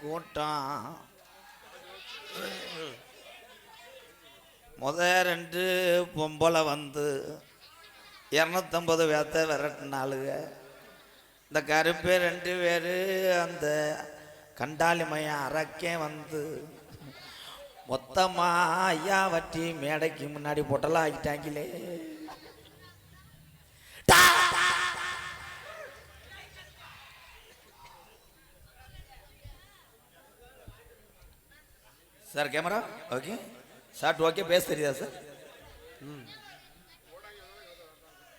கூட்டம் ரெண்டு பொம்பளை வந்து 250 பேர்த்த விரட்டினாளுங்க. இந்த கருப்பே 2 பேர் அந்த கண்டாளிமையம் அரக்கே வந்து மொத்தமா ஐயா வட்டி மேடைக்கு முன்னாடி பொட்டலாம் ஆகிட்டாங்களே. Sir camera okay, shot okay, பேச தெரியுதா சார்?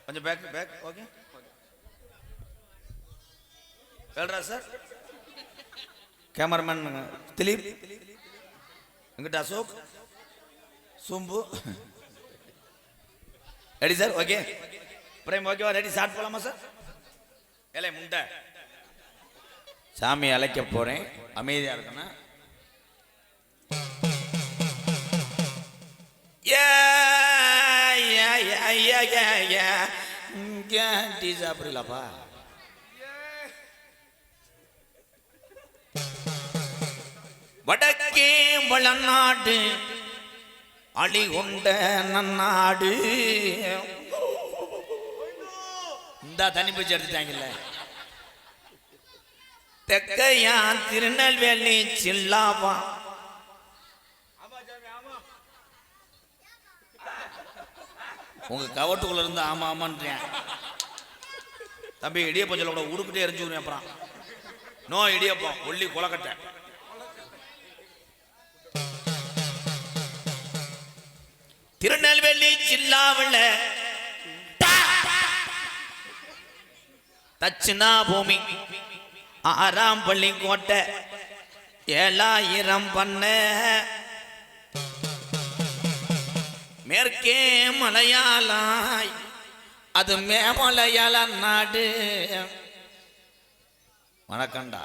கொஞ்சம் பேக் பேக் ஓகே. சொல்றா சார். கேமராமேன் திலீப், எங்கிட்ட அசோக், சும்பு ரெடி சார் ஓகே. பிரேம் ஓகேவா? ரெடி ஷார்ட் போலாமா சார்? ஏலே முண்டை, சாமி அழைக்க போறேன், அமைதியா இருக்கணும். டீ சாப்பிடலாப்பா. வடக்கே வளநாடு அழி கொண்ட நன்னாடு. இந்த தனி பிடிச்சு எடுத்துட்டாங்கல்ல. தெக்கையா திருநெல்வேலி சில்லாவா. உங்க கவட்டுக்குள்ள இருந்து ஆமா ஆமான்றேன் தம்பி. இடியப்பம் சொல்ல கூட உருக்கிட்டே எரிஞ்சுக்கிறேன். அப்புறம் நோ இடியப்பம் ஒல்லி கொலக்கட்டை. திருநெல்வேலி ஜில்லாவில் தட்சிணா பூமி 6ஆம் பள்ளி கோட்டை 7000 பண்ண மேற்கே மலையாளாய் அது மேமலையாள நாடு. வணக்கம்டா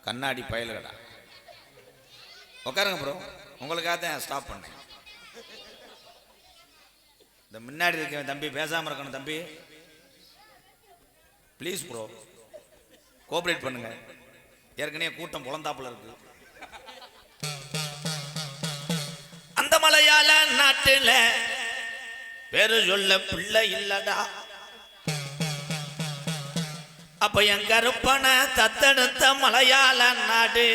கண்ணாடி பயலுகடா. உட்காருங்க ப்ரோ, உங்களுக்காக தான் ஸ்டாப் பண்ணேன். இந்த முன்னாடி இருக்க தம்பி பேசாம இருக்கணும் தம்பி, ப்ளீஸ் ப்ரோ கோஆபரேட் பண்ணுங்க. ஏற்கனவே கூட்டம் புலந்தாப்புல இருக்கு. அந்த மலையாள நாட்டுல பேரு சொல்ல பிள்ளை இல்லடா. அப்ப என் கருப்பன தத்தெடுத்த மலையாள நாடு.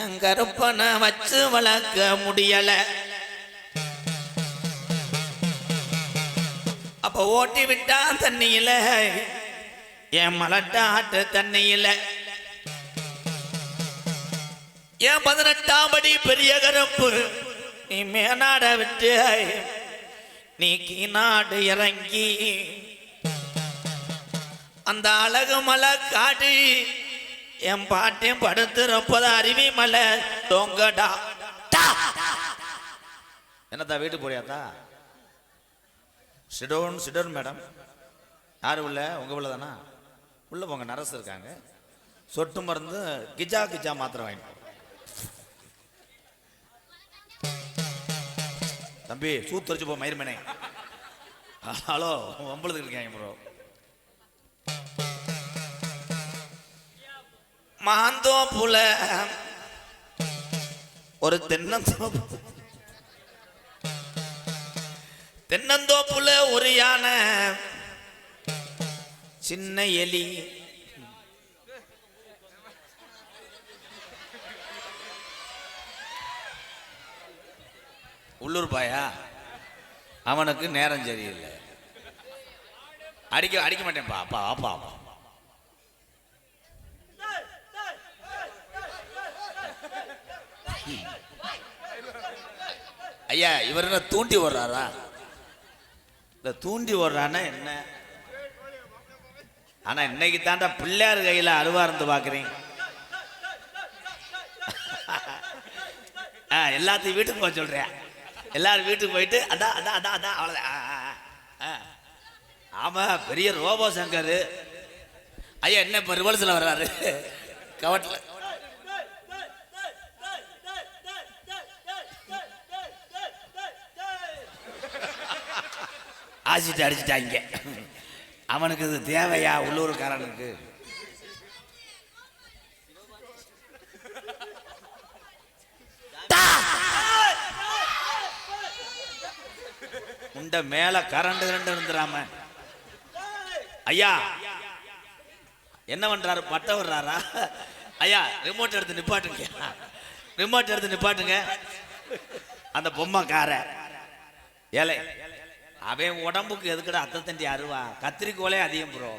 என் கருப்பனை வச்சு வளர்க்க முடியல. அப்ப ஓட்டி விட்டான் தண்ணியில, என் மலட்டாட்டு தண்ணியில. என் 18ஆம் படி பெரிய கருப்பு நீ மேனாட விட்டு நீ கீநாடு இறங்கி அந்த அழகு மலை காடு என் பாட்டையும் படுத்துறப்பத அருவி மலை தொங்கடா. என்னத்தா வீட்டு போறியாத்தா? சிடோன் சிடோன் மேடம். யாரு உள்ள? உங்க உள்ள தானா? உள்ள போங்க, நரசு இருக்காங்க. சொட்டு மருந்து கிஜா கிஜா மாத்திரை வாங்கி. தம்பி சூத்தரிச்சு போ மயிர்மேனே. ஹலோ ஒம்பளத்துக்கு இருக்காங்க ப்ரோ. மாந்தோப்புல ஒரு தென்னந்தோப்புல ஒரு யானை சின்ன எலி. உள்ளூர் பாயா, அவனுக்கு நேரம் சரியில்லை. அடிக்க மாட்டேன்ப்பா. அப்பா அப்பா அப்பா ஐயா, இவர் என்ன தூண்டி ஓடுறாரா? இந்த தூண்டி ஓடுறான்னா என்ன? ஆனா இன்னைக்கு தாண்டா பிள்ளையார் கையில அருவா இருந்து பாக்குறீங்க. எல்லாத்தையும் வீட்டுக்கு போக சொல்றேன். எல்லாரும் வீட்டுக்கு போயிட்டு அதான் அதான் அதான் அதான் அவ்வளோதான். ஆமா, பெரிய ரோபோ சங்கர் ஐயா என்ன இப்போ ரிவர்ஸில் வர்றாரு கவட்டில். ஆசிட்டு அடிச்சுட்டாங்க. அவனுக்கு இது தேவையா? உள்ளூர்காரனுக்கு உண்ட மேல கரண்ட் இருந்துராம. ஐயா என்ன பண்றாரு? பட்ட வர்றாரா? ஐயா ரிமோட் எடுத்து நிப்பாட்டுங்க, ரிமோட் எடுத்து நிப்பாட்டுங்க. அந்த பொம்மை கார ஏழை அவன் உடம்புக்கு எதுக்கடா அத்தை தண்டி அருவா? கத்திரிக்கோலே அதிகம் ப்ரோ.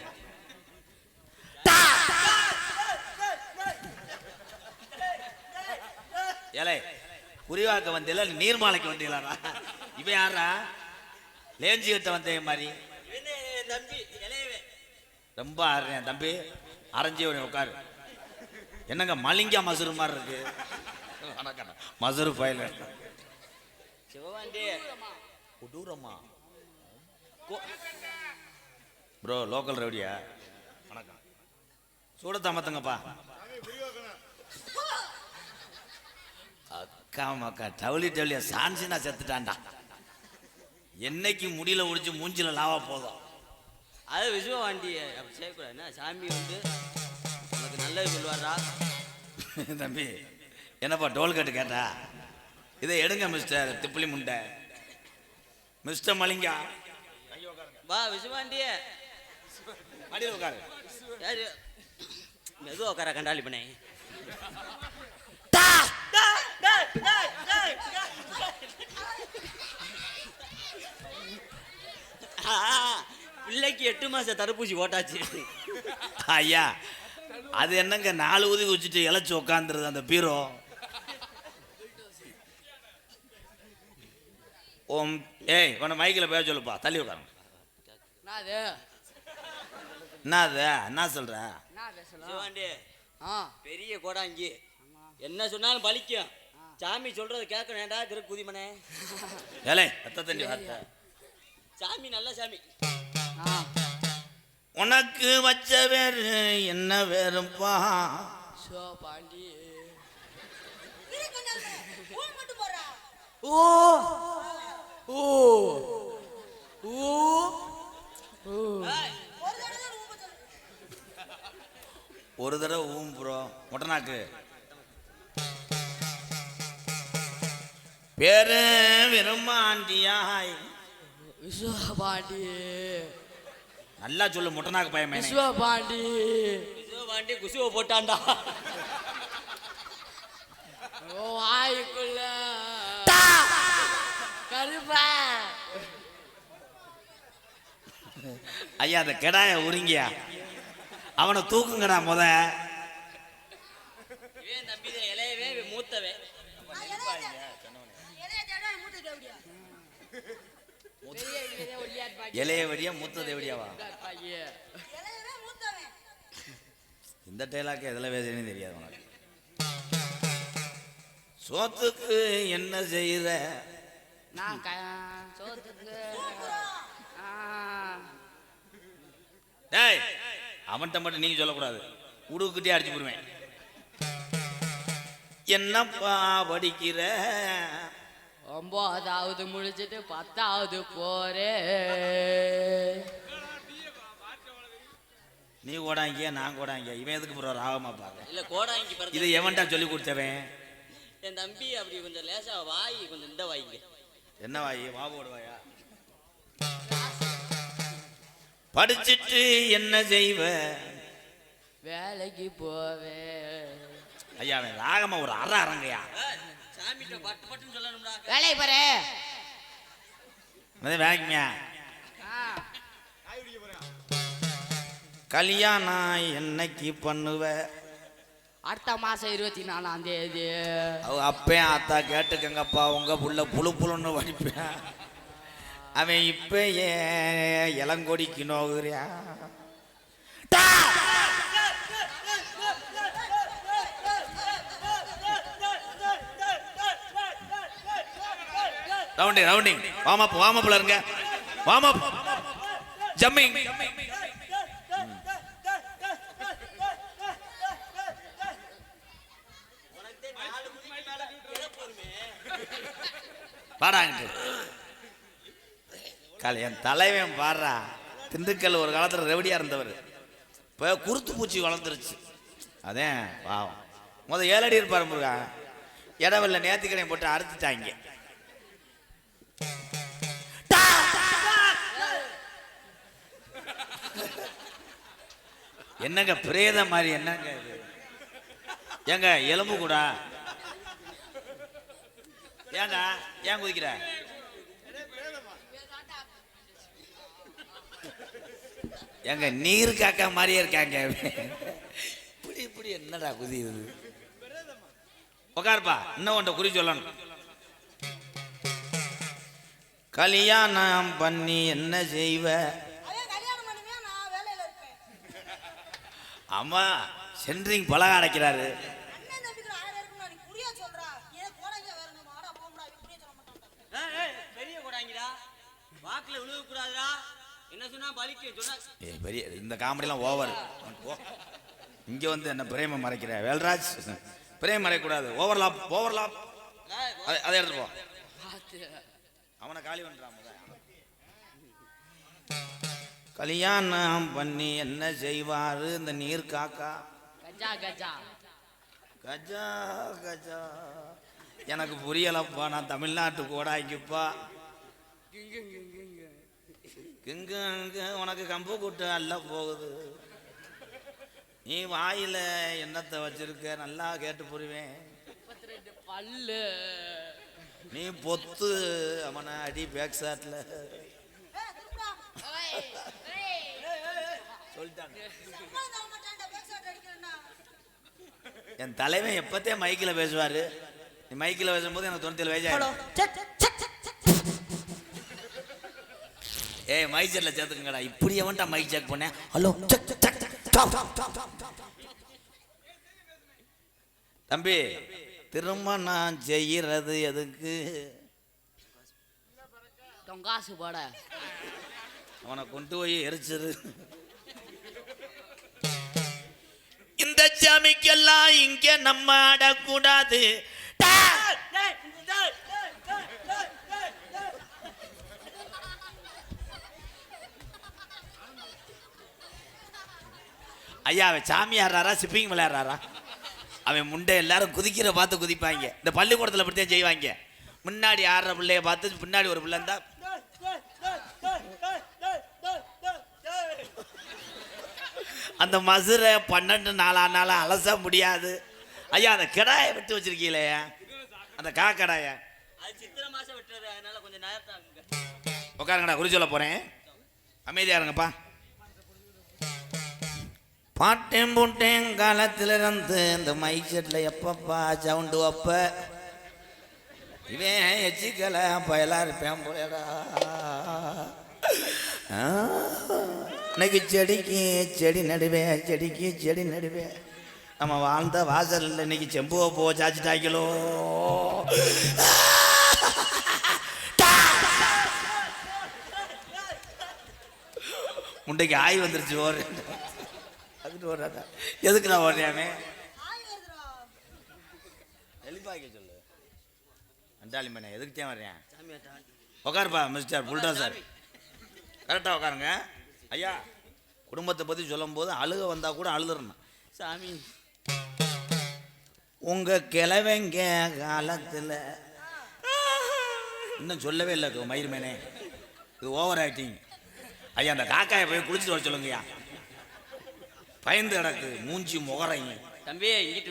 ஏழை குறிவாக்க வந்தியில நீர்மாலைக்கு வந்தீங்களா? இவன் யாரா? லேஞ்சி கிட்ட வந்தேன் மாதிரி ரொம்ப ஆடுறேன் தம்பி. அரைஞ்சி உட்காரு. என்னங்க மலிங்கா மசூர் மாதிரி இருக்கு. மசூர் பயில கொடூரமா ப்ரோ. லோக்கல் ரவுடியா? வணக்கம். சூட தமத்துங்கப்பா. அக்கா மக்கா டவுளி டவுளியா சான்சினா செத்துட்டான்டா. என்னைக்கு முடியல ஒடிச்சு மூஞ்சில லாவா போதும். அது விசுவ வாண்டி அப்படி செய்யக்கூடாதுன்னா சாமி வந்து உனக்கு நல்லது சொல்லுவாரா? தம்பி என்னப்பா டோல் கட்டு கேட்டா? இதை எடுங்க மிஸ்டர் திப்பிலி முண்டை, மிஸ்டர் மலிங்கா. வா விசுவாண்டிய அடியில் உட்காரு. யாரு மெதுவா உட்கார கண்டாளி பண்ணே. பிள்ளைக்கு 8 மாசம் தடுப்பூசி போட்டாச்சு. ஐயா அது என்னங்க 4 ஊதி வச்சுட்டு இழைச்சி உட்காந்துருது அந்த பீரோ. ஓம் ஏய் உன மைக்கில் பேச சொல்லுப்பா. தள்ளி உட்காரு. என்னது என்ன சொல்ற? பெரிய கோடாங்கி என்ன சொன்னாலும் பலிக்கும். சாமி சொல்றது கேட்கணும்டா திரு குதிமனே. ஏலே அத்த தண்ணி வார்த்தை. சாமி நல்ல சாமி. உனக்கு வச்ச வேறு என்ன வேறுப்பா? ஓ ஓ ஒரு தடவை ஊம் ப்ரோ. மொட்டனாக்கு பேரு விரும்பாண்டியாய் விஸ்வபாண்டி. நல்லா சொல்லு மொட்டனாக்கு பையன். விஸ்வபாண்டி விஸ்வபாண்டி குசுவ போட்டான்டா. ஓ வாய்க்குள்ள கருப்பா. ஐயா அந்த கெடாய உரிங்கியா அவனை தூக்குங்கடா முத. தம்பி இளையவே மூத்தவே. இளைய வடியா மூத்தது எப்படியாவா? இந்த டைலாக் எதில் வேதனையும் தெரியாது உனக்கு. சோத்துக்கு என்ன செய்யற? நான் சோத்துக்கு டேய் அவன்கிட்ட மட்டும் நீங்க சொல்லக்கூடாது. உடுக்கிட்டே அடிச்சு போடுவேன். என்னப்பா படிக்கிற? 9வது முடிச்சிட்டு 10வது போறே. நீ கோடாங்க நான் கோடாங்க. இவன் எதுக்கு போற ராகமா பாக்க? இல்ல கோடாங்கி இது எவன்டா சொல்லி கொடுத்தவன்? என் தம்பி அப்படி கொஞ்சம் லேசா வாய் கொஞ்சம் இந்த வாய்ங்க. என்ன வாய்? வாவோட வாயா? படிச்சிட்டு என்ன செய்வ? வேலைக்கு போவே. ஐயா அவன் ராகமா ஒரு அரங்கையா. சாமிட்ட பட்டு பட்டுன்னு சொல்லணும்டா. வேலைக்கு போறே. வேலைக்குமியா? கல்யாணம் என்னைக்கு பண்ணுவ? அடுத்த மாசம் 24ஆம் தேதி. அப்பேன் ஆத்தா கேட்டுக்கங்கப்பா. உங்க புள்ள புழு புழுன்னு வடிப்பேன். அவன் இப்ப ஏன் இளங்கொடிக்கு நோகுறியா? ரவுண்டிங் ரவுண்டிங் வார்ம் அப்ல இருங்க. Warm up jumping. பாடாங்கிட்டு என் தலைவன் பாடுறா. திண்டுக்கல் ஒரு காலத்துல ரெவடியா இருந்தவர். இப்போ குருத்து பூச்சி வளர்ந்துருச்சு. அதே பாவம். முத 7 அடி இருப்பாரு முருகா. இடவெல்ல நேர்த்திக்கடையும் போட்டு அறுத்துட்டாங்க. என்னங்க பிரேத மாதிரி என்னங்க இது? ஏங்க எலும்பு கூடா? ஏங்க ஏன் குதிக்கிற? எங்க நீர் காக்கா மாதிரியே இருக்காங்க. இப்படி இப்படி என்னடா குதியுது? உட்காருப்பா, இன்னும் ஒன்றை குறி சொல்லணும். கல்யாணம் பண்ணி என்ன செய்வ? அம்மா சென்ட்ரிங் பலகை அடைக்கிறாரு. பெரிய கொடாங்கடா, வாக்குல விழுக கூடாதுடா. என்ன சொன்னா பலிக்கு சொன்னா பெரிய இந்த காமெடிலாம் ஓவர். இங்க வந்து என்ன பிரேம மறைக்கிற வேல்ராஜ்? பிரேம் மறைக்கூடாது. Overlap overlap. அதை எடுத்து போ. அவனை காலி பண்றான். கல்யாணம் பண்ணி என்ன செய்வாரு இந்த நீர் காக்கா? கஜா கஜா கஜா கஜா. எனக்கு புரியலப்பா. நான் தமிழ்நாட்டு கோடாய்க்குப்பா. கிங்க உனக்கு கம்பு கூட்டு அல்ல போகுது. நீ வாயில என்னத்தை வச்சிருக்க நல்லா கேட்டு புரிவேன். 32 பல்லு. நீ பொத்து அவனை அடி பேக் ஷாட்ல சொல்லிட்டாங்க. என் தலைவன் எப்பத்தே மைக்கில் பேசுவாரு. நீ மைக்கில் பேசும்போது எனக்கு 97 வயசாயிடும். ஏய் மைக் செட்ல சேர்த்துக்கங்கடா. இப்படி எவன்டா மைக் செக் பண்ணேன்? ஹலோ தம்பி, திரும்ப நான் செய்யறது எதுக்கு? தொங்காசு போட. அவனை கொண்டு போய் எரிச்சிரு. இந்த சாமிக்கெல்லாம் இங்க நம்ம ஆடக்கூடாது. ஐயா அவன் சாமி ஆடுறாரா சிப்பிங் விளையாடுறாரா? அவன் முண்டை எல்லாரும் குதிக்கிற பார்த்து குதிப்பாங்க. இந்த பள்ளிக்கூடத்தில் அப்படித்தான் செய்வாங்க. முன்னாடி ஆடுற பிள்ளைய பார்த்து பின்னாடி ஒரு பிள்ளை இருந்தா அந்த மசுரை 12 நாளானால அலச முடியாது. ஐயா அந்த கிடாயை விட்டு வச்சிருக்கீங்களே, அந்த காக்கடாய. அது சித்திரை மாசம் வெட்டுறது, அதனால கொஞ்சம் நேரத்தை உட்காருங்கடா, குறி சொல்ல போறேன். அமைதியா இருங்கப்பா. பாட்டேன் போட்டேன் காலத்துல இருந்து இந்த மைக் செட்ல எப்பப்பா சவுண்டு வைப்ப? இவன் எச்சிக்கல பயலா இருப்பேன் போயடா. இன்னைக்கு செடிக்கு செடி நடுவேன், செடிக்கு செடி நடுவேன். நம்ம வாழ்ந்த வாசல் இன்னைக்கு செம்புவ போ சாச்சிட்டாய்களோ. முண்டைக்கு ஆய் வந்துருச்சு. ஓர் அதுட்டு ஓடுறாடா. எதுக்கு நான் ஓடுறியாமே? எலிப்பாய்க்க சொல்லு. அண்டாளி மண்ணே எதுக்கு தான் வர்றேன்? உட்காருப்பா மிஸ்டர் புல்டோசர். கரெக்டாக உட்காருங்க. ஐயா குடும்பத்தை பற்றி சொல்லும் போது அழுக வந்தால் கூட அழுதுறணும். சாமி உங்கள் கிழவங்க காலத்தில் இன்னும் சொல்லவே இல்லை மயிர் மேனே, இது ஓவர் ஆக்டிங். ஐயா அந்த காக்காயை போய் குளிச்சுட்டு வர சொல்லுங்கய்யா. பயந்து கிடக்கு மூஞ்சி முகரைங்க. தம்பி இங்கிட்டு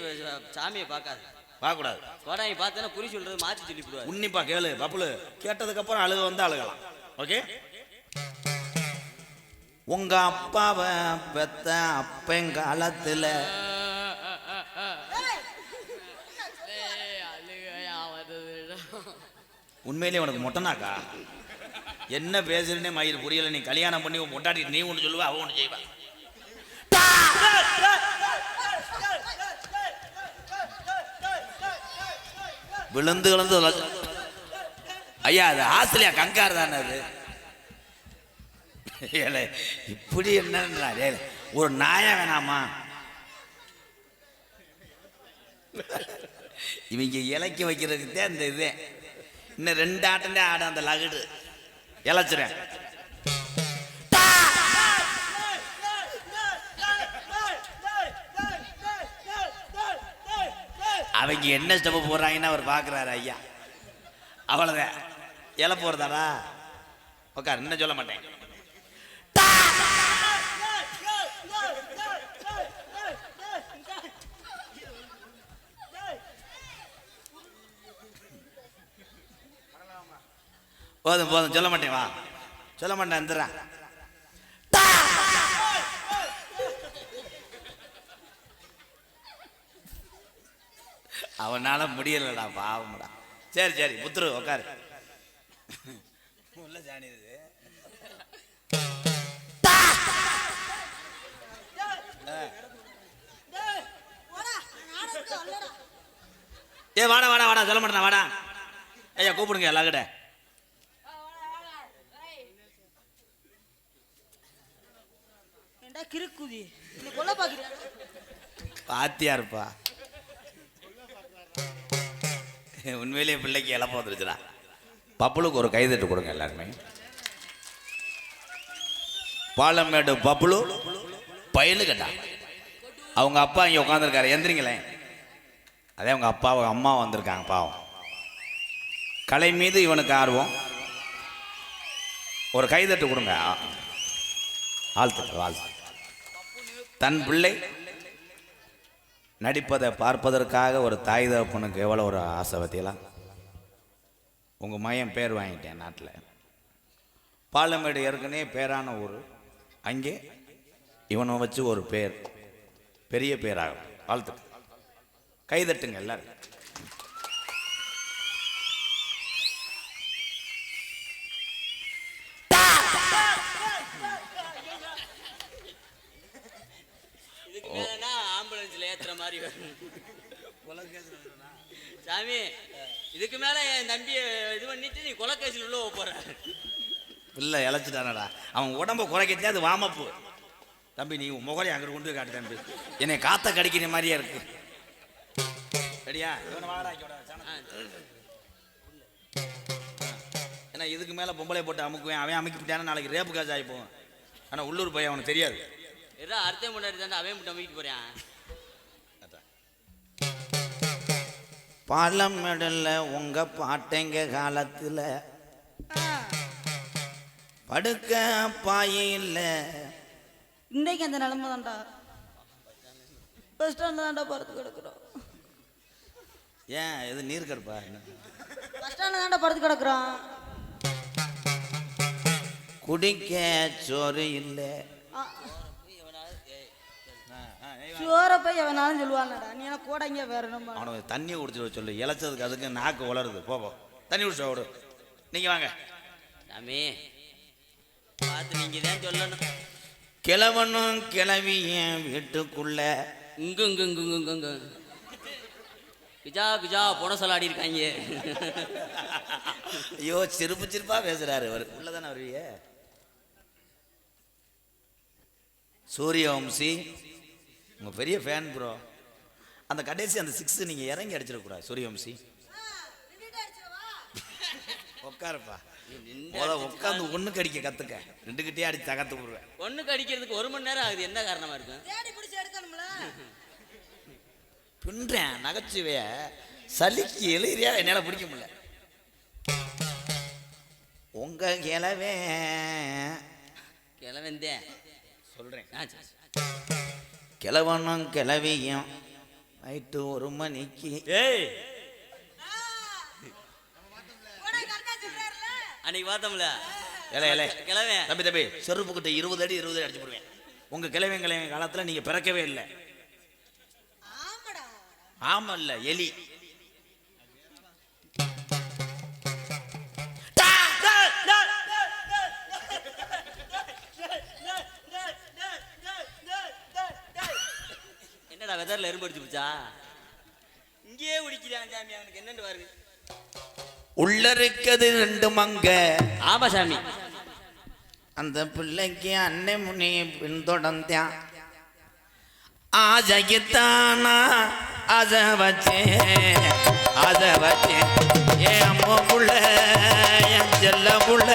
சாமியை பார்க்காது, பார்க்கக்கூடாது. கோடாங்கி பார்த்தேன்னா குறி சொல்றது மாற்றி சொல்லிவிடுவார். உன்னிப்பா கேளு பப்புளு. கேட்டதுக்கப்புறம் அழுக வந்து அழுகலாம். ஓகே. உங்க அப்பாவை பெத்த அப்பங்காலத்துல உண்மையிலே உனக்கு மொட்டனாக்கா என்ன பேசுறேன்னே மயிர் புரியல. நீ கல்யாணம் பண்ணி மொட்டாட்டிட்டு நீ ஒன்று சொல்லுவா, அவ ஒன்று செய்வா. விழுந்து விழுந்து ஐயா அது ஆஸ்திரேலியா கங்கார் தானே அது. ஏழை இப்படி என்ன ஒரு நாயா வேணாமா? இவங்க இலக்கி வைக்கிறதுக்கு தான் இந்த இதே. இன்னும் 2 ஆட்டண்டே ஆட அந்த லகுடு இழைச்சிறேன். அவங்க என்ன ஸ்டெப் போடுறாங்கன்னு அவர் பார்க்குறாரு. ஐயா அவ்வளோதான். இலை போடுறதாடா. உட்கார், இன்னும் சொல்ல மாட்டேன். போதும் போதும் சொல்ல மாட்டேன் வா சொல்ல மாட்டேன் வந்துடுறேன் அவனால முடியலடா பாவம்டா சரி சரி புத்துரு உட்காரு உள்ள சாணி இது ஏ வாடா வாடா வாடா சொல்ல மாட்டேன் வாடா ஐயா கூப்பிடுங்க எல்லாக்கிட்ட கிறுக்குதி கொல்ல பாக்குறியா பாத்தியா இருப்பா உண்மையிலேயே பிள்ளைக்கு இழப்ப வந்துருச்சுடா பப்புளுக்கு ஒரு கைதட்டு கொடுங்க எல்லாருமே பாலமேடு பப்புளு பயலு கட்டா அவங்க அப்பா இங்கே உட்காந்துருக்காரு எந்திரிங்களேன் அதே அவங்க அப்பா அவங்க அம்மா வந்திருக்காங்க பாவம் கலை மீது இவனுக்கு ஆர்வம் ஒரு கைதட்டு கொடுங்க வாழ்த்து வாழ்த்து தன் பிள்ளை நடிப்பதை பார்ப்பதற்காக ஒரு தாய் தகப்பனுக்கு எவ்வளோ ஒரு ஆசை பற்றியெல்லாம் உங்கள் மையம் பேர் வாங்கிட்டேன் நாட்டில் பாலமேடு ஏற்கனவே பேரான ஊர் அங்கே இவனை வச்சு ஒரு பேர் பெரிய பேராகும் வாழ்த்து கைதட்டுங்க எல்லாரும் ஆம்புலன்ஸ்ல ஏத்துற மாதிரி சாமி இதுக்கு மேல என் தம்பியை இது பண்ணிட்டு நீ கொலைக்கேசில் உள்ள போற இல்லை இழைச்சிட்டானடா அவன் உடம்ப குறைக்கத்தே அது வாமப்பு தம்பி நீ முகரை அங்கே கொண்டு போய் காட்டு தம்பி என்னை காத்த கடிக்கிற மாதிரியே இருக்கு சரியா ஏன்னா இதுக்கு மேலே பொம்பளை போட்டு அமுக்குவேன் அவன் அமுக்கிட்டானா நாளைக்கு ரேப்பு காசு ஆகி போவான் ஆனால் உள்ளூர் பையன் அவனுக்கு தெரியாது ஏதோ அர்த்தம் முன்னாடி தானே அவன் மட்டும் அமுக்கிட்டு போறான் பாலமேடல்ல உங்க பாட்டைங்க காலத்தில் படுக்க பாயே இல்லை இன்னைக்கு அந்த நிலைமை தான்டா பஸ் ஸ்டாண்ட்ல தான்டா படுத்து கிடக்குறோம் ஏன் எது நீர் கடுப்பா பஸ் ஸ்டாண்ட்ல தான்டா படுத்து கிடக்குறோம் குடிக்க சோறு இல்லை சோற போய் எவனாலும் சொல்லுவாங்கடா நீ என்ன கோடைங்க வேற நம்ம அவனுக்கு தண்ணி குடிச்சு சொல்லு இழைச்சதுக்கு அதுக்கு நாக்கு வளருது போப்போம் தண்ணி குடிச்சு விடு நீங்கள் வாங்க சாமி பார்த்து நீங்கள் தான் சொல்லணும் கிழவனும் கிளவியும் வீட்டுக்குள்ள இங்கு இங்கு இங்கு இங்கு இங்கு கிஜா கிஜா போன சொல்லாடி இருக்காங்க ஐயோ சிரிப்பு சிரிப்பா பேசுறாரு அவர் உள்ளதானே வருவிய சூரியவம்சி உங்க பெரிய ஃபேன் ப்ரோ அந்த கடைசி அந்த 6 நீங்க இறங்கி அடிச்சிடக்கூடாது சூரியவம்சி உட்காருப்பா உட்காந்து ஒண்ணுக்கு அடிக்க கத்துக்க 2 கிட்டே அடிச்சு தகர்த்து போடுவேன் ஒண்ணுக்கு அடிக்கிறதுக்கு 1 மணி நேரம் ஆகுது என்ன காரணமா இருக்கும் பின்றேன் நகைச்சுவைய சலிக்கு எழுதியா என்னால பிடிக்க முடியல உங்க கிளவந்தேன் சொல்றேன் சொல்றேன் கிழவனும் கிளவியும் நைட்டு 1 மணிக்கு ஏய் அன்னைக்கு பார்த்தோம்ல கிளவே தம்பி தம்பி செருப்பு கிட்ட 20 அடி அடிச்சு போடுவேன் உங்க கிளவிய காலத்துல நீங்க பிறக்கவே இல்லை ஆமா இல்ல எலி என்னடா வெதர்ல எறும்பு அடிச்சு பிடிச்சா இங்கேயே உடிக்கிறான் சாமி அவனுக்கு என்னன்னு பாருங்க உள்ள இருக்குது 2 மங்க ஆமா சாமி அந்த பிள்ளைக்கு அன்னை முனி பின்தொடர்ந்தான் ஆஜைக்குத்தானா அதை வச்சேன் என் அம்மா புள்ள என் செல்ல புள்ள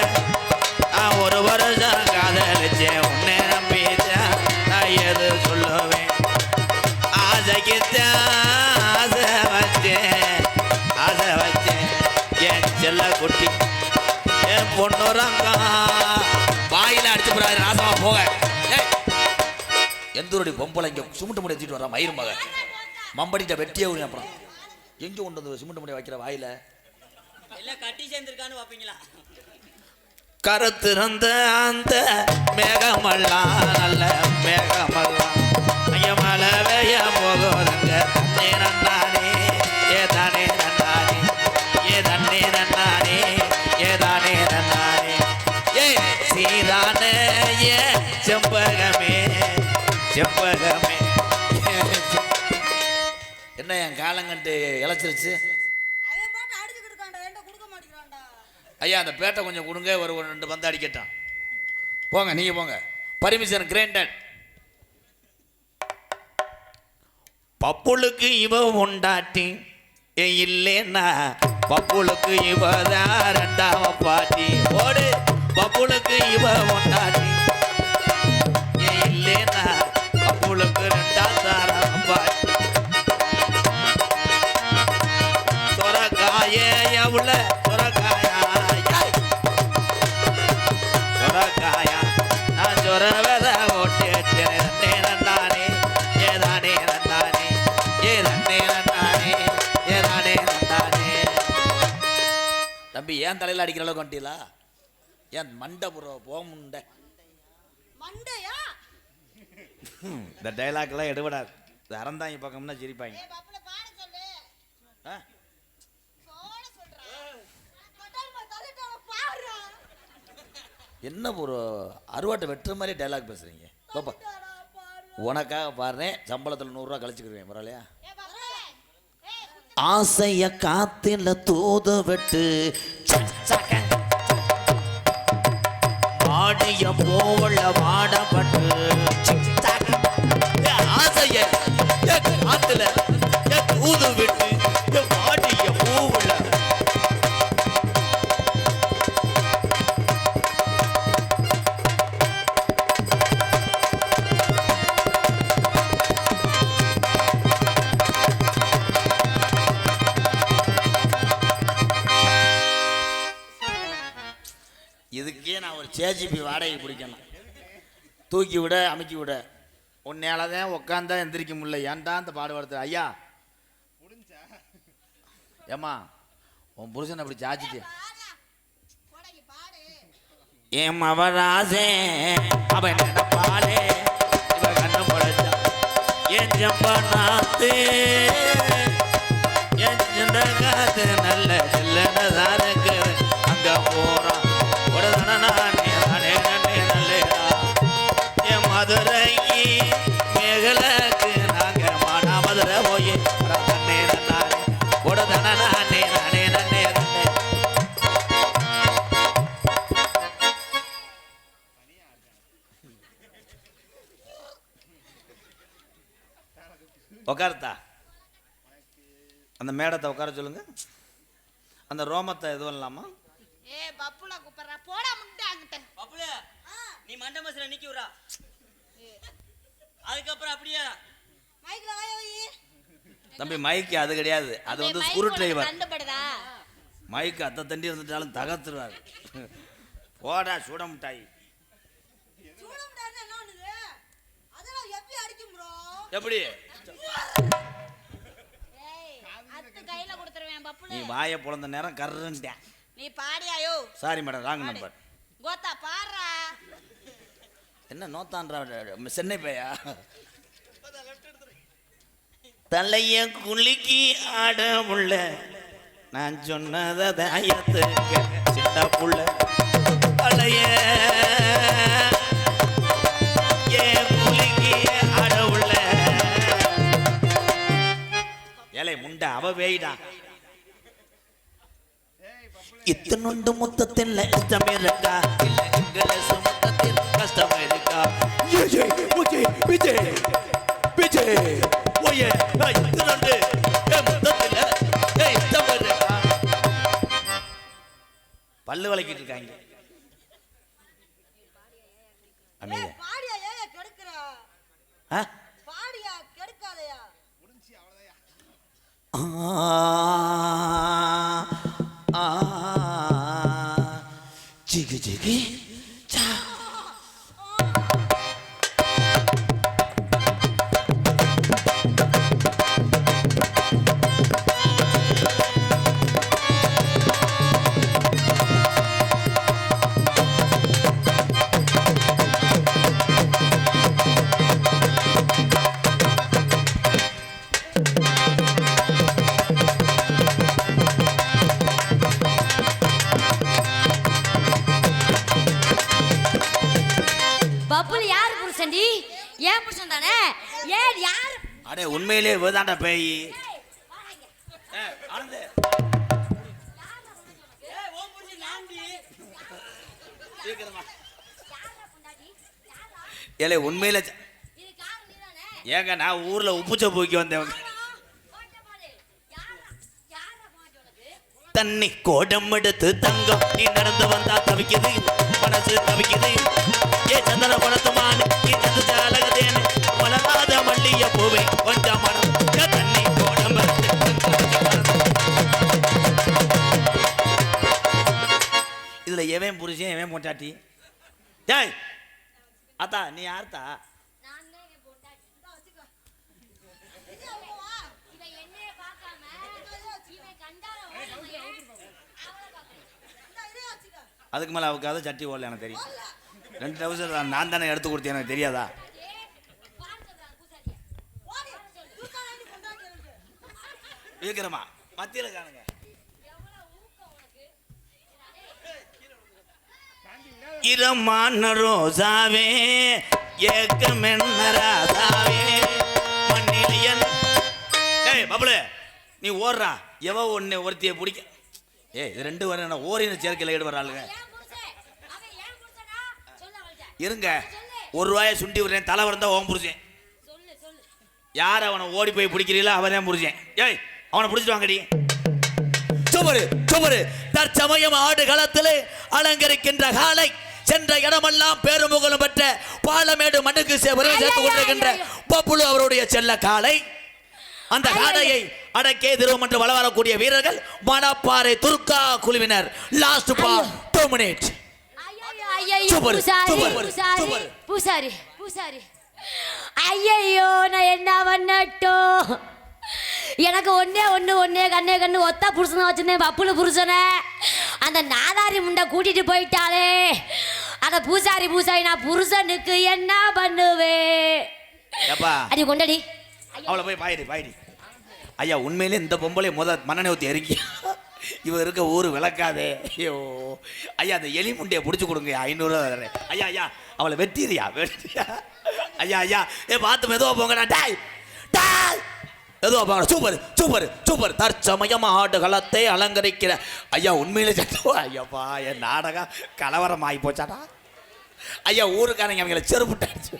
நான் 1 வருஷம் காதலிச்சேன் உன்னை நம்பிச்சேன் நான் எது சொல்லுவேன் ஆஜைக்குத்தான் அதை வச்சேன் என் செல்ல குட்டி என் பொண்ணுறங்க வாயில அடிச்சு போறாரு ராசமா போக எந்தூருடைய பொம்பளை இங்க சிமெண்ட் முடி வச்சுட்டு வர மயிரும் மக மம்படிட்ட வெட்டியே அப்புறம் எங்க கொண்டு வந்து சிமெண்ட் முடி வைக்கிற வாயில எல்லாம் கட்டி சேர்ந்துருக்கான்னு பாப்பீங்களா கருத்திருந்த அந்த மேகமெல்லாம் நல்ல மேகமெல்லாம் ஐய மழை பெய்ய போகுதுங்க தண்ணே நன்னானே ஏ தானே நன்னானே ஏ தண்ணே நன்னானே ஏ தானே நன்னானே ஏ சீரானே ஏ செம்பகமே செம்பகமே. என்ன என் காலங்கண்டு இழைச்சிருச்சு ஐயா, அந்த பேட்டை கொஞ்சம் கொடுங்க, ஒரு 2 பந்து அடிக்கட்டான். போங்க, நீங்க போங்க. Permission granted. பப்புளுக்கு இவ உண்டாட்டி இல்லைன்னா பப்புளுக்கு இவதான் 2ஆம் பாட்டி. ஓடு பப்புளுக்கு இவ உண்டாட்டி இல்லைன்னா பப்புளுக்கு 2ஆம் பாட்டி. சொரக்காயே எவ்வள சொரக்காயா சொரக்காயா நான் சொரவத ஓட்டு நன்னானே ஏதானே நன்னானே ஏதண்ணே நன்னானே ஏதானே நன்னானே. தம்பி ஏன் தலையில் அடிக்கிற அளவுக்கு வந்துட்டீங்களா? ஏன் மண்டை புற போமுண்ட மண்டையா? இந்த டைலாக்லாம் எடுபடாது. இது அறந்தாங்க பக்கம்னா சிரிப்பாங்க. என்ன ஒரு அருவாட்டை வெட்டுற மாதிரி டைலாக் பேசுறீங்க. பாப்பா உனக்காக பாடுறேன், சம்பளத்தில் 100 ரூபா கழிச்சுக்கிருவேன், பரவாயில்லையா? ஆசைய காத்தில தூது விட்டு ஆடிய போவல வாடப்பட்டு ஆசைய காத்துல தூது விட்டு ஆடிய போவல. இதுக்கே நான் ஒரு சேஜிபி வாடகை பிடிக்கணும். தூக்கி விட அமைக்கி விட உன்னையால தான் உட்காந்தா எந்திரிக்க முடியல. ஏன்டா அந்த பாடுபடுத்த ஐயா? ஏம்மா உன் புருஷன் அப்படி சாச்சிட்டு என் மவராசே அவன் பாலே இவ கண்ணு படைச்சா என் ஜம்பனாத்து என் காத்து நல்ல செல்லதான் இருக்குது. அங்க போறான் என் மதுரைக்கு மேகலுக்கு நாங்க மானா மதுரை போய் நன்னே நன்னானே உடனே நானே நானே நன்னே நன்னே. உட்காருத்தா, அந்த மேடத்தை உட்கார சொல்லுங்க. அந்த ரோமத்தை எதுவும் இல்லாமா? ஏ பப்புல கூப்பிடுற போடா முட்டாங்கிட்ட. பப்புல நீ மண்ட மசல நிக்கி விடுறா. அதுக்கப்புறம் அப்படியே மைக்ல வாய வை. தம்பி மைக்கு அது கிடையாது, அது வந்து ஸ்க்ரூ டிரைவர். கண்டுபடுதா? மைக்கு அத்தை தண்டி இருந்துட்டாலும் தகத்துருவாரு. போடா சூட முட்டாய். சூட முட்டாய்னா என்ன பண்ணுது? அதெல்லாம் எப்படி அடிக்கும் ப்ரோ? எப்படி? ஏய் அத்து கையில கொடுத்துருவேன் பப்புல. நீ வாயை பொளந்த நேரம் கர்றன்ட்டேன். நீ பாடியாயோ? Sorry madam, wrong number. கோத்தா பாடுறா. என்ன நோத்தான்றா சென்னை பையா? தலைய குலுக்கி ஆட முள்ள நான் சொன்னத தாயத்துக்கு சின்ன புள்ள தலைய குலுக்கி ஆட உள்ள ஏலே முண்டா அவ வேயிடா. இத்தனுண்டு மொத்தத்தில் இஷ்டம் இருக்கா இல்ல இங்கிலீஷ் மொத்தத்தில் கஷ்டம் இருக்கா? விஜய் விஜய் ஓயே இத்தனுண்டு மொத்தத்தில் இஷ்டம் இருக்கா? பல்லு வளைக்கிட்டு இருக்காங்க. அமைதியா பாடியா ஏய் கெடுக்குறா. பாடியா கெடுக்காதயா. ஜிகி ஜிகி சா. ஏன் யார் அடே உண்மையிலேயே வேதாண்டா பேய். ஆனந்து ஏலே உண்மையில ஏங்க நான் ஊர்ல உப்புச்ச போய்க்கு வந்தேன். தண்ணி கோடம் எடுத்து தங்கம் நீ நடந்து வந்தா தவிக்குது மனசு தவிக்குது. ஏ சந்திர படத்துமான நீ சந்திச்ச அழகதேன்னு வளராத மல்லிய பூவே கொஞ்சம் மனம் தண்ணி கோடம் எடுத்து இதுல எவன் புருஷன் எவன் பொண்டாட்டி? டேய் அத்தா நீ யார்த்தா? அதுக்கு மேலே அவளுக்காக சட்டி ஓடல எனக்கு தெரியும். 2 டவுசர் நான் தானே எடுத்து கொடுத்தேன், எனக்கு தெரியாதா? இருக்கிறமா மத்தியில் காணுங்க. இரமான ரோசாவே ஏக்கமென்னராசாவே மண்ணிலியன். டேய் பபுளு நீ ஓடுறா. எவ ஒன்று ஒருத்தியை பிடிக்க. இது 2 வர ஓரின சேர்க்கையில் ஈடுபடுறாளுங்க. இருங்க 1 ரூபாயை சுண்டி விடுறேன். தலை வரந்தா ஓம் புரிச்சேன். யார் அவனை ஓடி போய் பிடிக்கிறீங்களோ அவன் புரிச்சேன். ஏய் அவனை பிடிச்சிட்டு வாங்கடி. சுமரு சுமரு தற்சமயம் ஆடு களத்தில் அலங்கரிக்கின்ற காலை சென்ற இடமெல்லாம் பேருமுகலும் பெற்ற பாலமேடு மண்ணுக்கு சேர்த்து கொண்டிருக்கின்ற பப்புளு அவருடைய செல்ல காலை. அந்த காடையை அடக்கே திருவம் என்று வள வரக்கூடிய வீரர்கள் மணப்பாறை துர்கா குழுவினர். லாஸ்ட் பார் 2 மினிட்ஸ். பூசாரி பூசாரி ஐயோ நான் என்ன பண்ணட்டும்? எனக்கு ஒன்னே கண்ணு ஒத்த புருஷனை வச்சிருந்தேன் பப்புளு புருஷனை. அந்த நாதாரி முண்டை கூட்டிட்டு போயிட்டாலே. அந்த பூசாரி நான் புருஷனுக்கு என்ன பண்ணுவேன்? அடி கொண்டடி அவளை போய் பாயிடி. ஐயா உண்மையிலே இந்த பொம்பளை மண்ணெண்ணெய் ஊற்றி இறங்கி இவ இருக்க ஊர் விளக்காதே. ஐயோ ஐயா அந்த எலி முண்டையை பிடிச்சி கொடுங்க 500 ரூபா தரேன். ஐயா அவளை வெட்டிறியா? ஐயா பார்த்து மெதுவாக போங்கடா. டாய் மெதுவாக போங்கடா. சூப்பர் தற்சமயம் ஆடு களத்தை அலங்கரிக்கிற ஐயா உண்மையிலே சட்டம். ஐயாப்பா என் நாடகம் கலவரம் ஆகி போச்சாடா. ஐயா ஊருக்காரங்க அவங்கள செருப்புட்டாச்சு.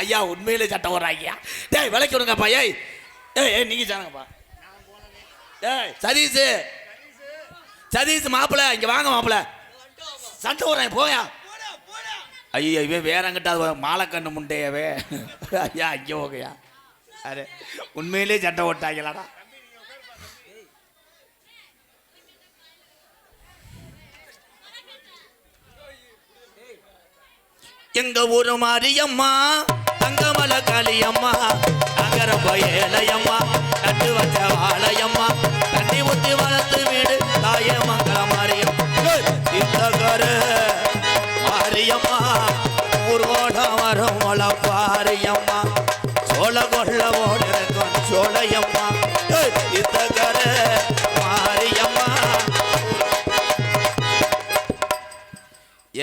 ஐயா உண்மையிலே சட்டம் வர்றாங்க. டேய் விலைக்கு விடுங்கப்பா. ஏய் நீங்க சாணுங்கப்பா. ஏய் சதீஷ் மாப்பிள்ள இங்க வாங்க மாப்பிள்ள. சண்டை வர்றேன் போயா. ஐயா இவன் வேறங்கிட்ட மாலைக்கண்ணு முண்டையவே. ஐயா இங்கே போகையா. அரே உண்மையிலே சட்டை ஓட்டாங்களாடா. எங்க ஊரு மாரியம்மா தங்கமல காளியம்மா நகர பயலையம்மா நட்டு வச்ச வாழையம்மா தண்ணி ஊற்றி வளர்த்து வீடு தாய மங்கள மாரியம் இத்தகர மாரியம்மா ஊரோட வரும் வளப்பாரியம்மா சோழ கொள்ள ஓட இருக்கும் சோழையம்மா இத்தகர மாரியம்மா.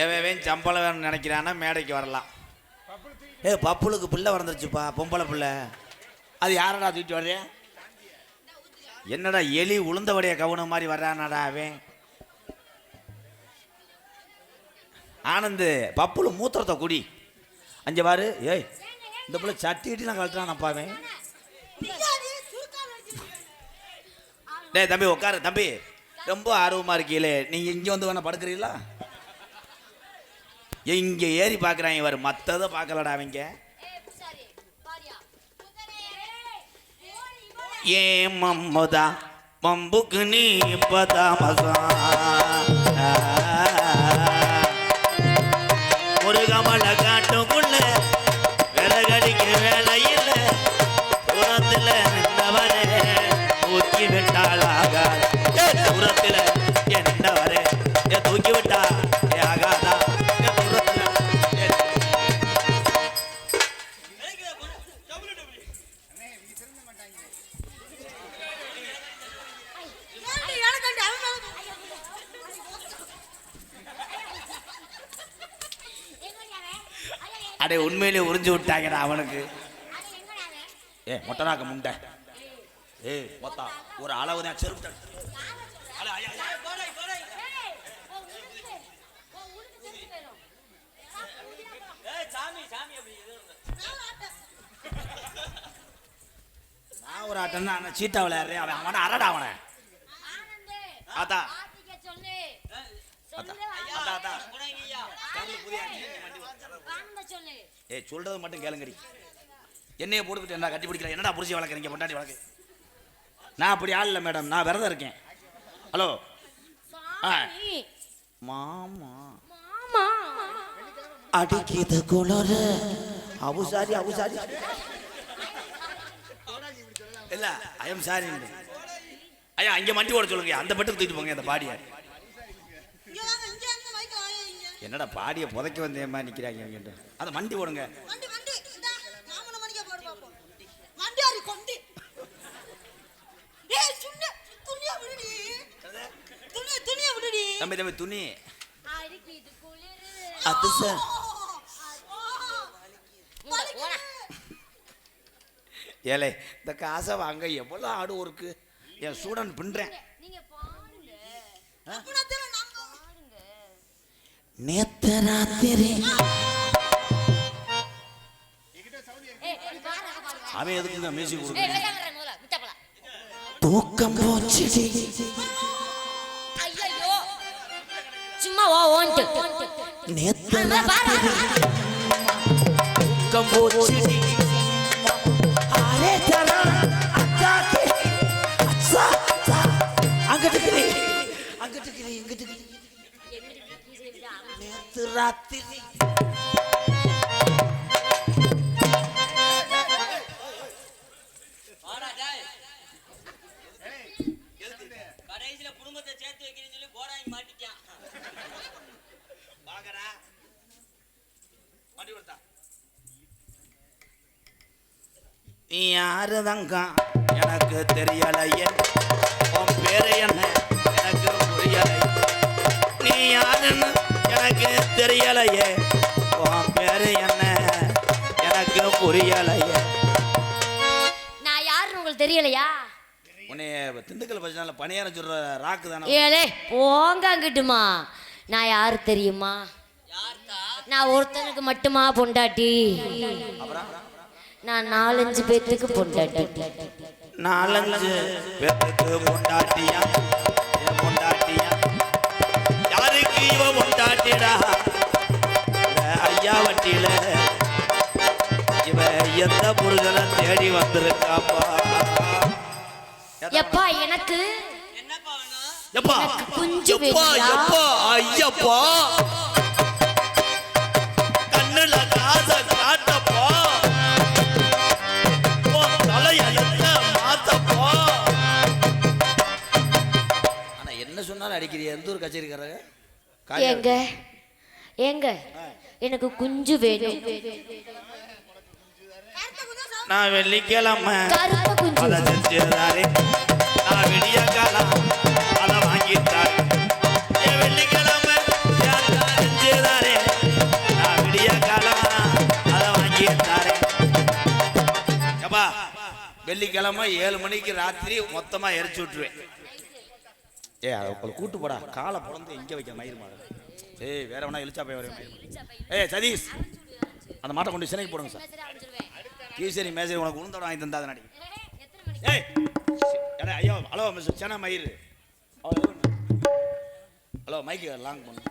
ஏவேன் சம்பளம் வேணும்னு நினைக்கிறான்னா மேடைக்கு வரலாம். பப்புளுக்கு பிள்ளை வளர்ந்துருச்சுப்பா பொம்பளை பிள்ளை. அது யாரடா தூக்கிட்டு வர்றே? என்னடா எலி உளுந்தவடைய கவுனம் மாதிரி வர்றானடா அவன். ஆனந்து பப்புளு மூத்திரத்தை குடி. அஞ்சு பாரு. ஏய் இந்த பிள்ளை சட்டி இட்டிலாம் கழட்டுறானப்பா அவன். டேய் தம்பி உட்காரு தம்பி. ரொம்ப ஆர்வமா இருக்கீங்களே நீங்க இங்க வந்து வேணா படுக்கிறீங்களா? இங்க ஏறி பாக்குறாங்க இவர் மத்தத பார்க்கலடா அவங்க. ஏ மம்மதா மம்புக்கு நீ பதா மசா முருகமல காட்டுக்குள்ள விறகடிக்க வேலையில் புறத்துல நின்றவரே தூக்கி விட்டாளாக. புறத்துல என்னவரே தூக்கி விட்டா ஆகாதா. அடே உண்மையிலே உறிஞ்சு விட்டாங்கடா அவனுக்கு. ஏ மொட்டனாக்க முண்டை. ஏய் மொத்தா ஒரு அளவு தான் செருப்பு. நான் ஒரு ஆட்டம் தான் சீட்டா விளையாடுறேன். அவன் அவனை அரடா அவனை. அதான் ஏய் சொல்றது மட்டும் கேளுங்கடி. என்னைய போட்டுக்கிட்டு என்ன கட்டி பிடிக்கிறேன்? என்னடா புரிச்சு வளர்க்குறீங்க பொண்டாட்டி வளர்க்கு? நான் அப்படி ஆள் இல்லை மேடம், நான் விரதம் இருக்கேன். ஹலோ மாமா அடிக்கிது குளறு அவுசாரி அவுசாரி இல்ல ஐயம் சாரி ஐயா அங்கே மண்டி ஓட சொல்லுங்க. அந்த பட்டுக்கு தூக்கிட்டு போங்க அந்த பாடியை. என்னடா பாடியை புதைக்க வந்தேம்மா நிற்கிறாங்க அவங்கிட்ட. அதை மண்டி ஓடுங்க. தம்பி தம்பி துணி அது சார் ஏலே இந்த காசை வாங்க எவ்வளோ ஆடு ஒருக்கு என் ஸ்டூடெண்ட் பின்றேன். நேத்து ராத்திரி அவன் எதுக்குங்க மியூசிக் கொடுக்க தூக்கம் போச்சு சும்மா ஓன்ட்டு நேத்து ராத்திரி தூக்கம் போச்சு நேத்து ராத்திரி கடைசியில குடும்பத்தை சேர்த்து வைக்கிறேன்னு சொல்லி கோடாங்கி மாட்டிட்டான். நீ யாரு தங்கா எனக்கு தெரியலையே, உன் பேரு என்ன எனக்கு புரியலை. நீ யாருன்னு எனக்கு தெரியலையே, உன் பேரு என்ன எனக்கு புரியலையே. நான் யாருன்னு உங்களுக்கு தெரியலையா? உன்னைய திண்டுக்கல் பஸ்னால பணியாரம் சொல்ற ராக்கு தானே. ஏலே போங்க அங்கிட்டுமா. நான் யாரு தெரியுமா? நான் ஒருத்தனுக்கு மட்டுமா பொண்டாட்டி? நான் 4-5 பேத்துக்கு பொண்டாட்டி. 4-5 பேத்துக்கு பொண்டாட்டியா? பொண்டாட்டியா யாருக்கு இவ பொண்டாட்டிடா? ஐயா வட்டியில இவ எந்த புருஷனை தேடி வந்திருக்காப்பா? எப்பா எனக்கு என்னப்பா வேணும்? எப்பா குஞ்சு எப்பா எப்பா ஐயப்பா கண்ணுல காச காட்டப்பா தலையெழுத்த மாத்தப்பா. ஆனா என்ன சொன்னாலும் அடிக்கிறிய எந்த ஒரு கச்சேரிக்காரங்க எங்க எங்க எனக்கு குஞ்சு வேணும். நான் வெள்ளிக்கிழமை கருப்பு குஞ்சு அதை செஞ்சுதாரு, நான் விடிய காலம் அதை வாங்கிட்டாரு. வெள்ளிக்கிழமை செஞ்சுதாரு, நான் விடிய காலம் அதை வாங்கிட்டாரு. எப்பா வெள்ளிக்கிழமை 7 மணிக்கு ராத்திரி மொத்தமா எரிச்சு விட்டுருவேன். ஏ அதை கூட்டு போடா, காலை பிறந்து எங்க வைக்க மயிர் மாடு. ஏய் வேற வேணா எழுச்சா போய் வர. ஏய் சதீஷ் அந்த மாட்டை கொண்டு சினைக்கு போடுங்க சார். கீசரி மேசரி உனக்கு உளுந்தோட வாங்கி தந்தா நடி. ஏய் அட ஐயோ ஹலோ மிஸ் சேனா மயிர். ஹலோ மைக்கு லாங் பண்ணு.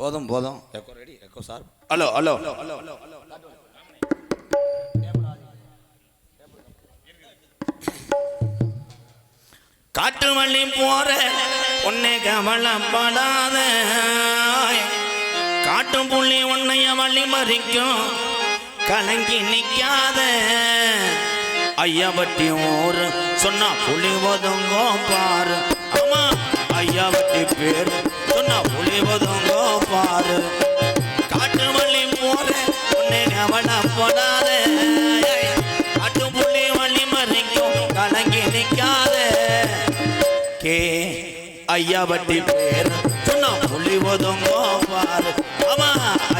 போதும் போதும் echo ready echo sir. Hello hello hello hello hello காட்டு வள்ளி போற உன்னை கவலைப்படாத, காட்டும் புள்ளி உன்னைய வள்ளி மறிக்கும் கலங்கி நிக்காத. ஐயா வட்டி ஊரு சொன்னா புலி ஒதுங்கோ பாரு. ஆமா ஐயா வட்டி பேரு சொன்னா புலி ஒதுங்கோ பாரு. காட்டு வள்ளி போற உன்னை கவலைப்படாத, காட்டும் புள்ளி வள்ளி மறிக்கும் கலங்கி நிக்க கே ஐயா வட்டி பேர் சொன்னா புலி ஒதுங்கோ பாரு ஆமா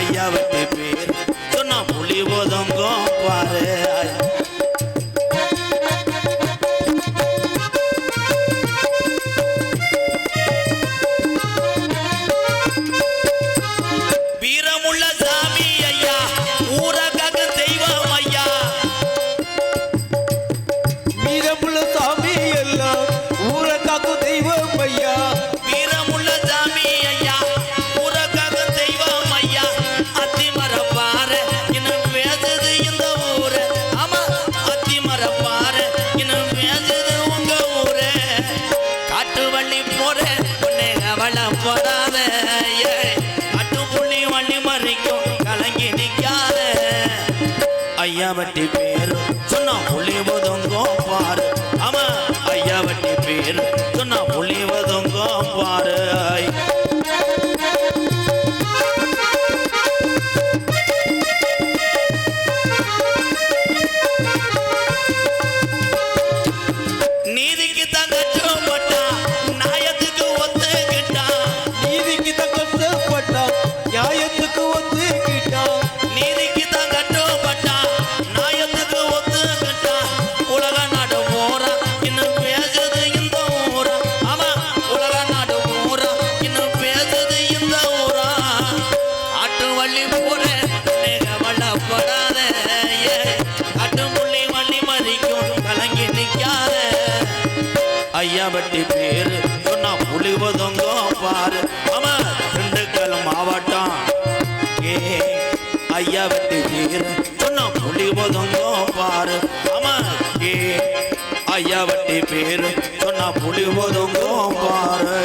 ஐயா வட்டி பேர் சொன்னா புலி ஒதுங்கோ பாரு வீரமுள்ள சாமி ஐயா ஊரகாக தெய்வம் ஐயா வீரமுள்ள சாமி எல்லாம் ஊரக்காக்கு தெய்வம் ஐயா வீரமுள்ள சாமி ஐயா ஊரகாக தெய்வம் ஐயா அத்திமரப்பாறை இன்னும் பேசுது இந்த ஊரு ஆமா அத்திமரப்பாறை இன்னும் பேசுது உங்க ஊரு காட்டு வள்ளி போற உன்னை கவலைப்படாத காட்டுப்புள்ளி வள்ளி மறைக்கும் கலங்கி நிக்காத ஐயா வட்டி பேரு சொன்னா புள்ளி ஒதுங்கோ பாரு ஆமா ஐயா வட்டி பேரு சொன்னா புள்ளி ஒதுங்கோ பாரு நீதிக்கு தான் கஷ்டப்பட்டா நியாயத்துக்கு ஒத்துக்கிட்டா நீதிக்கு தான் கஷ்டப்பட்டா நியாயத்துக்கு ஒத்துக்கிட்டா நீதிக்கு தான் கஷ்டப்பட்டா நியாயத்துக்கு ஒத்துக்கிட்டா உலக நாடு போறா இன்னும் பேசுது இந்த ஊரா ஆமா உலக நாடு போறா இன்னும் பேசுது இந்த ஊரா காட்டு வள்ளி போற கவலைப்படாத காட்டு புள்ளி வள்ளி மதிக்கும் கலங்கி நிக்காத ஐயா வட்டி பேரு சொன்னா புலி ஒதுங்கோ பாரு ஆமா திண்டுக்கல் மாவட்டம் ஏ ஐயா வட்டி பேரு சொன்னா புலி ஒதுங்கோ பாரு ஆமா ஏ ஐயா வட்டி பேரு சொன்னா புலி ஒதுங்கோ பாரு